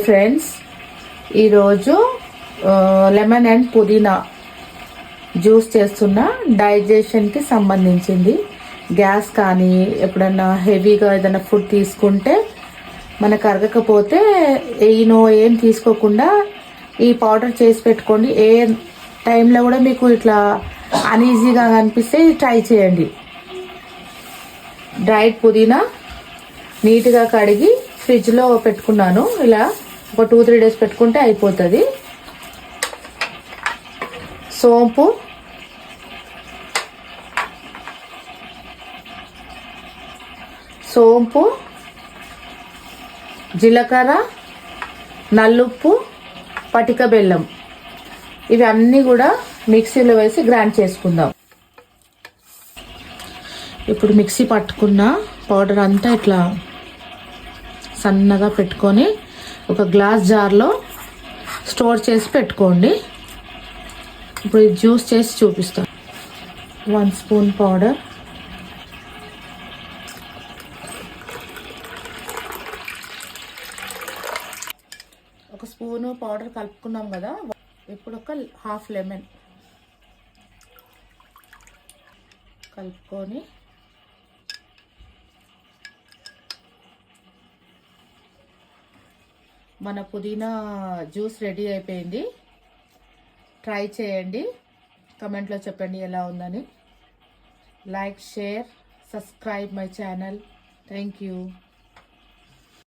Friends, ఈరోజు lemon and పుదీనా juice చేస్తున్న. డైజెషన్కి సంబంధించింది. గ్యాస్ కానీ ఎప్పుడన్నా హెవీగా ఏదైనా ఫుడ్ తీసుకుంటే మనకు అరగకపోతే ఏం తీసుకోకుండా ఈ పౌడర్ చేసి పెట్టుకోండి. ఏ టైంలో కూడా మీకు ఇట్లా అన్ఈజీగా అనిపిస్తే ట్రై చేయండి. డ్రైడ్ పుదీనా నీట్గా కడిగి ఫ్రిడ్జ్లో పెట్టుకున్నాను. ఇలా ఒక 2-3 డేస్ పెట్టుకుంటే అయిపోతుంది. సోంపు, జీలకర్ర, నల్లుప్పు, పటిక బెల్లం, ఇవి అన్నీ కూడా మిక్సీలో వేసి గ్రైండ్ చేసుకుందాం. ఇప్పుడు మిక్సీ పట్టుకున్న పౌడర్ అంతా ఇట్లా సన్నగా పెట్టుకొని ఒక గ్లాస్ జార్లో స్టోర్ చేసి పెట్టుకోండి. ఇప్పుడు ఇది జ్యూస్ చేసి చూపిస్తాను. 1 స్పూన్ పౌడర్, ఒక స్పూను పౌడర్ కలుపుకున్నాం కదా. ఇప్పుడు ఒక హాఫ్ లెమన్ కలుపుకొని మన పుదీనా జ్యూస్ రెడీ అయిపోయింది. ట్రై చేయండి, కమెంట్లో చెప్పండి ఎలా ఉందని. Like, share, subscribe my channel. Thank you.